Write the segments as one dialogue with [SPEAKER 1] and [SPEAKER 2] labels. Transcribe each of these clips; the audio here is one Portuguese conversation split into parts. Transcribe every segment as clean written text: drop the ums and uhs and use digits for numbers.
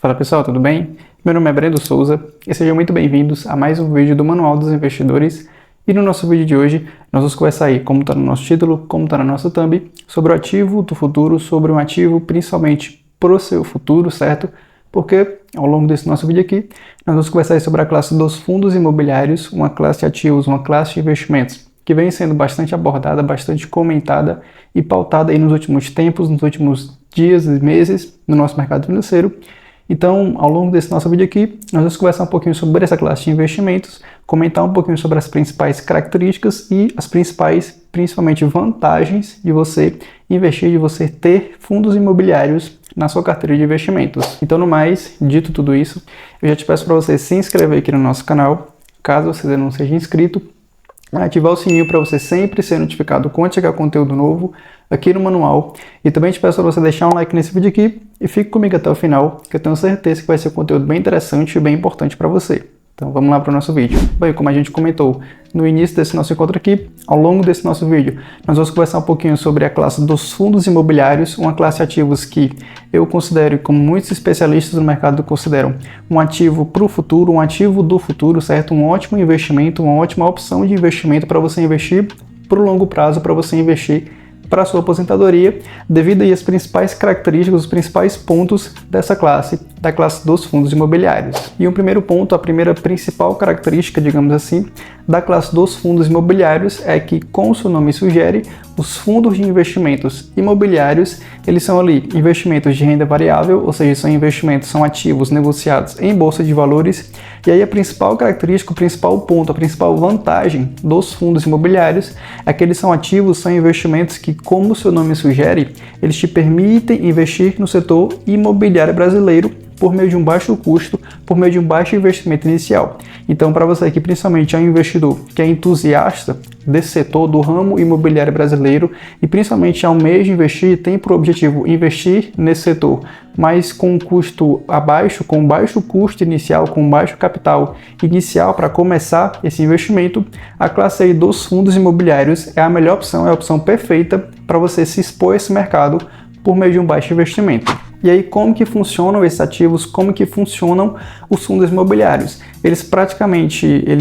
[SPEAKER 1] Fala pessoal, tudo bem? Meu nome é Brendo Souza e sejam muito bem-vindos a mais um vídeo do Manual dos Investidores. E no nosso vídeo de hoje, nós vamos conversar aí, como está no nosso título, como está na nossa thumb, sobre o ativo do futuro, sobre um ativo principalmente para o seu futuro, certo? Porque ao longo desse nosso vídeo aqui, nós vamos conversar aí sobre a classe dos fundos imobiliários, uma classe de ativos, uma classe de investimentos, que vem sendo bastante abordada, bastante comentada e pautada aí nos últimos tempos, nos últimos dias e meses no nosso mercado financeiro. Então, ao longo desse nosso vídeo aqui, nós vamos conversar um pouquinho sobre essa classe de investimentos, comentar um pouquinho sobre as principais características e as principais, principalmente, vantagens de você investir, de você ter fundos imobiliários na sua carteira de investimentos. Então, no mais, dito tudo isso, eu já te peço para você se inscrever aqui no nosso canal, caso você ainda não seja inscrito, ativar o sininho para você sempre ser notificado quando chegar conteúdo novo aqui no manual. E também te peço para você deixar um like nesse vídeo aqui e fique comigo até o final, que eu tenho certeza que vai ser um conteúdo bem interessante e bem importante para você. Então vamos lá para o nosso vídeo. Bem, como a gente comentou no início desse nosso encontro aqui, ao longo desse nosso vídeo, nós vamos conversar um pouquinho sobre a classe dos fundos imobiliários, uma classe de ativos que eu considero, como muitos especialistas no mercado consideram, um ativo para o futuro, um ativo do futuro, certo? Um ótimo investimento, uma ótima opção de investimento para você investir para o longo prazo, para você investir para a sua aposentadoria, devido aí às principais características, os principais pontos dessa classe, da classe dos fundos imobiliários. E um primeiro ponto, a primeira principal característica, digamos assim, da classe dos fundos imobiliários é que, como seu nome sugere, os fundos de investimentos imobiliários, eles são ali investimentos de renda variável, ou seja, são investimentos, são ativos negociados em bolsa de valores. E aí a principal característica, o principal ponto, a principal vantagem dos fundos imobiliários é que eles são ativos, são investimentos que, como o seu nome sugere, eles te permitem investir no setor imobiliário brasileiro por meio de um baixo custo, por meio de um baixo investimento inicial. Então, para você que principalmente é um investidor que é entusiasta desse setor, do ramo imobiliário brasileiro e principalmente almeja investir, tem por objetivo investir nesse setor, mas com um custo abaixo, com baixo custo inicial, com baixo capital inicial para começar esse investimento, a classe aí dos fundos imobiliários é a melhor opção, é a opção perfeita para você se expor a esse mercado por meio de um baixo investimento. E aí, como que funcionam esses ativos, como que funcionam os fundos imobiliários? Eles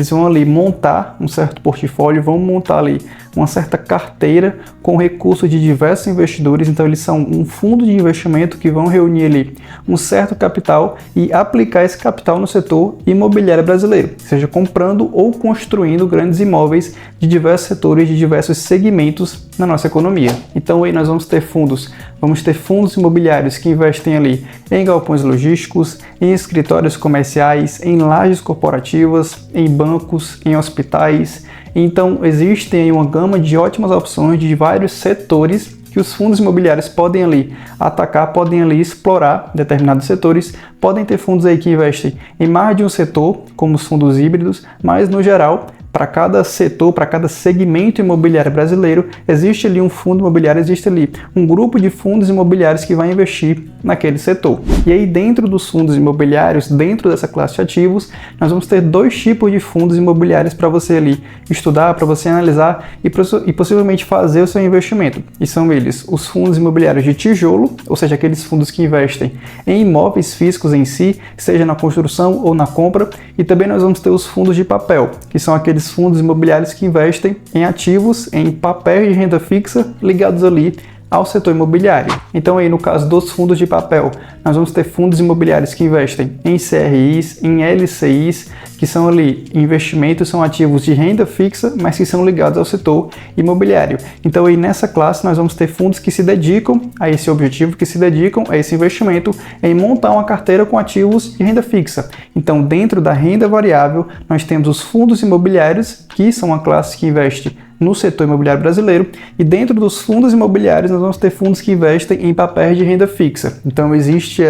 [SPEAKER 1] vão ali montar um certo portfólio, vão montar ali uma certa carteira com recursos de diversos investidores. Então, eles são um fundo de investimento que vão reunir ali um certo capital e aplicar esse capital no setor imobiliário brasileiro, seja comprando ou construindo grandes imóveis de diversos setores, de diversos segmentos na nossa economia. Então, aí nós vamos ter fundos imobiliários que investem ali em galpões logísticos, em escritórios comerciais, em lajes corporativas, em bancos, em hospitais. Então, existem aí uma gama de ótimas opções de vários setores que os fundos imobiliários podem ali atacar, podem ali explorar determinados setores. Podem ter fundos aí que investem em mais de um setor, como os fundos híbridos, mas no geral, para cada setor, para cada segmento imobiliário brasileiro, existe ali um fundo imobiliário, existe ali um grupo de fundos imobiliários que vai investir naquele setor. E aí, dentro dos fundos imobiliários, dentro dessa classe de ativos, nós vamos ter dois tipos de fundos imobiliários para você ali estudar, para você analisar e possivelmente fazer o seu investimento. E são eles os fundos imobiliários de tijolo, ou seja, aqueles fundos que investem em imóveis físicos em si, seja na construção ou na compra. E também nós vamos ter os fundos de papel, que são aqueles fundos imobiliários que investem em ativos, em papéis de renda fixa ligados ali ao setor imobiliário. Então aí no caso dos fundos de papel, nós vamos ter fundos imobiliários que investem em CRIs, em LCIs, que são ali investimentos, são ativos de renda fixa, mas que são ligados ao setor imobiliário. Então aí nessa classe nós vamos ter fundos que se dedicam a esse objetivo, que se dedicam a esse investimento em montar uma carteira com ativos de renda fixa. Então dentro da renda variável, nós temos os fundos imobiliários, que são uma classe que investe no setor imobiliário brasileiro, e dentro dos fundos imobiliários nós vamos ter fundos que investem em papéis de renda fixa. Então existe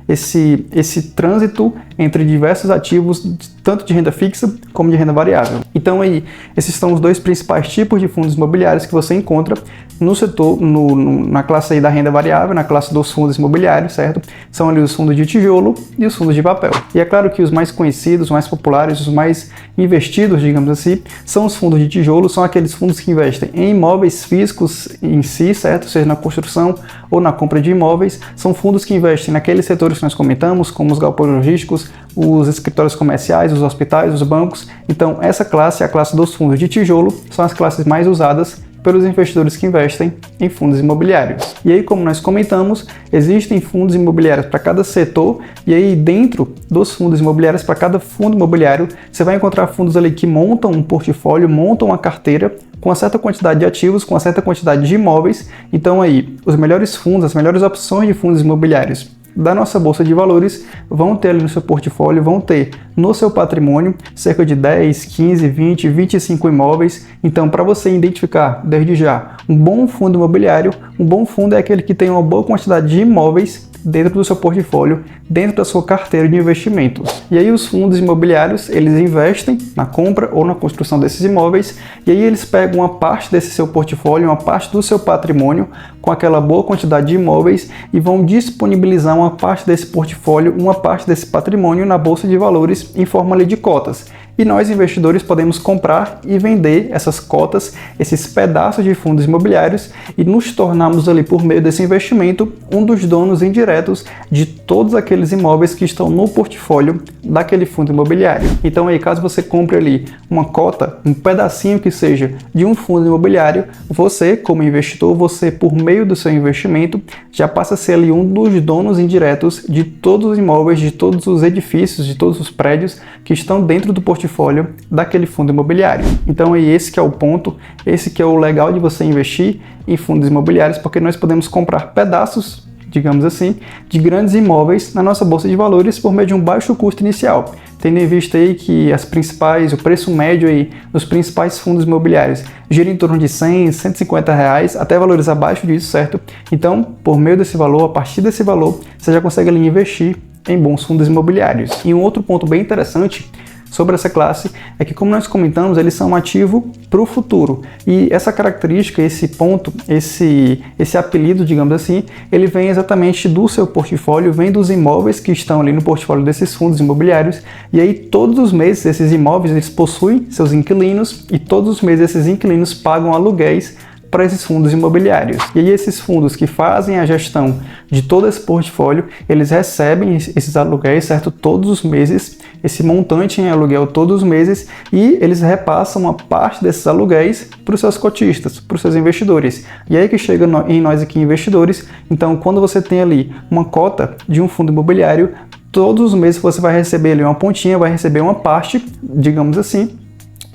[SPEAKER 1] esse trânsito entre diversos ativos, tanto de renda fixa como de renda variável. Então aí, esses são os dois principais tipos de fundos imobiliários que você encontra no setor, na classe aí da renda variável, na classe dos fundos imobiliários, certo? São ali os fundos de tijolo e os fundos de papel. E é claro que os mais conhecidos, os mais populares, os mais investidos, digamos assim, são os fundos de tijolo, são aqueles fundos que investem em imóveis físicos em si, certo? Seja na construção ou na compra de imóveis. São fundos que investem naqueles setores que nós comentamos, como os galpões logísticos, os escritórios comerciais, os hospitais, os bancos. Então, essa classe, a classe dos fundos de tijolo, são as classes mais usadas pelos investidores que investem em fundos imobiliários. E aí, como nós comentamos, existem fundos imobiliários para cada setor, e aí dentro dos fundos imobiliários, para cada fundo imobiliário, você vai encontrar fundos ali que montam um portfólio, montam uma carteira com uma certa quantidade de ativos, com uma certa quantidade de imóveis. Então aí, os melhores fundos, as melhores opções de fundos imobiliários da nossa bolsa de valores vão ter ali no seu portfólio, vão ter no seu patrimônio cerca de 10, 15, 20, 25 imóveis. Então, para você identificar desde já um bom fundo imobiliário, um bom fundo é aquele que tem uma boa quantidade de imóveis dentro do seu portfólio, dentro da sua carteira de investimentos. E aí os fundos imobiliários, eles investem na compra ou na construção desses imóveis, e aí eles pegam uma parte desse seu portfólio, uma parte do seu patrimônio, com aquela boa quantidade de imóveis, e vão disponibilizar uma parte desse portfólio, uma parte desse patrimônio na bolsa de valores em forma ali de cotas. E nós, investidores, podemos comprar e vender essas cotas, esses pedaços de fundos imobiliários, e nos tornarmos ali, por meio desse investimento, um dos donos indiretos de todos aqueles imóveis que estão no portfólio daquele fundo imobiliário. Então aí, caso você compre ali uma cota, um pedacinho que seja de um fundo imobiliário, você, como investidor, você, por meio do seu investimento, já passa a ser ali um dos donos indiretos de todos os imóveis, de todos os edifícios, de todos os prédios que estão dentro do portfólio daquele fundo imobiliário. Então aí esse que é o ponto, esse que é o legal de você investir em fundos imobiliários, porque nós podemos comprar pedaços, digamos assim, de grandes imóveis na nossa bolsa de valores por meio de um baixo custo inicial. Tendo em vista aí que o preço médio aí dos principais fundos imobiliários gira em torno de 100, 150 reais, até valores abaixo disso, certo? Então, por meio desse valor, a partir desse valor, você já consegue ali investir em bons fundos imobiliários. E um outro ponto bem interessante sobre essa classe é que, como nós comentamos, eles são um ativo para o futuro. E essa característica, esse ponto, esse apelido, digamos assim, ele vem exatamente do seu portfólio, vem dos imóveis que estão ali no portfólio desses fundos imobiliários. E aí, todos os meses, esses imóveis, eles possuem seus inquilinos, e todos os meses esses inquilinos pagam aluguéis para esses fundos imobiliários. E aí esses fundos que fazem a gestão de todo esse portfólio, eles recebem esses aluguéis, certo? Todos os meses, esse montante em aluguel todos os meses, e eles repassam uma parte desses aluguéis para os seus cotistas, para os seus investidores. E aí que chega em nós aqui, investidores. Então, quando você tem ali uma cota de um fundo imobiliário, todos os meses você vai receber ali uma pontinha, vai receber uma parte, digamos assim,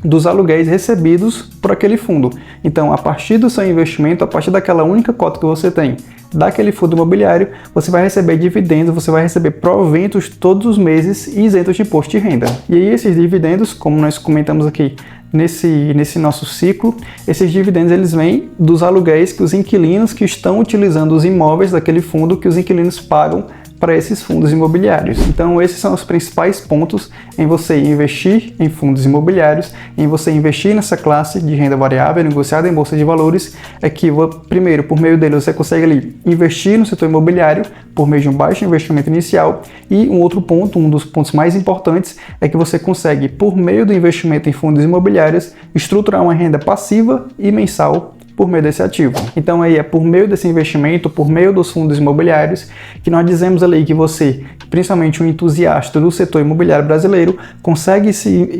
[SPEAKER 1] dos aluguéis recebidos por aquele fundo. Então, a partir do seu investimento, a partir daquela única cota que você tem daquele fundo imobiliário, você vai receber dividendos, você vai receber proventos todos os meses isentos de imposto de renda. E aí esses dividendos, como nós comentamos aqui nesse nosso ciclo, esses dividendos eles vêm dos aluguéis que os inquilinos que estão utilizando os imóveis daquele fundo, que os inquilinos pagam para esses fundos imobiliários. Então esses são os principais pontos em você investir em fundos imobiliários, em você investir nessa classe de renda variável negociada em bolsa de valores, é que primeiro, por meio dele, você consegue ali investir no setor imobiliário por meio de um baixo investimento inicial, e um outro ponto, um dos pontos mais importantes, é que você consegue, por meio do investimento em fundos imobiliários, estruturar uma renda passiva e mensal por meio desse ativo. Então aí é por meio desse investimento, por meio dos fundos imobiliários, que nós dizemos ali que você, principalmente um entusiasta do setor imobiliário brasileiro, consegue se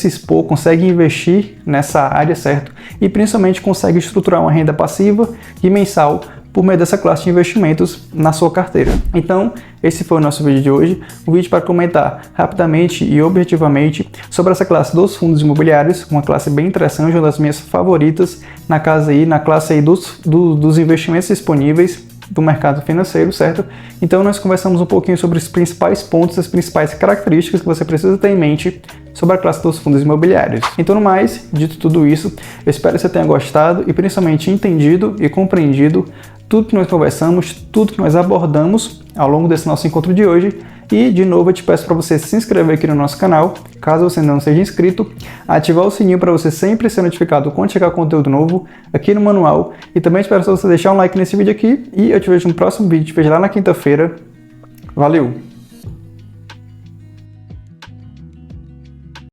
[SPEAKER 1] expor, consegue investir nessa área, certo? E principalmente consegue estruturar uma renda passiva e mensal por meio dessa classe de investimentos na sua carteira. Então, esse foi o nosso vídeo de hoje, um vídeo para comentar rapidamente e objetivamente sobre essa classe dos fundos imobiliários, uma classe bem interessante, uma das minhas favoritas na classe aí dos investimentos disponíveis do mercado financeiro, certo? Então nós conversamos um pouquinho sobre os principais pontos, as principais características que você precisa ter em mente sobre a classe dos fundos imobiliários. Então, no mais, dito tudo isso, eu espero que você tenha gostado e principalmente entendido e compreendido tudo que nós conversamos, tudo que nós abordamos ao longo desse nosso encontro de hoje, E, de novo, eu te peço para você se inscrever aqui no nosso canal, caso você ainda não seja inscrito, ativar o sininho para você sempre ser notificado quando chegar conteúdo novo aqui no manual. E também te peço para você deixar um like nesse vídeo aqui e eu te vejo no próximo vídeo. Te vejo lá na quinta-feira. Valeu!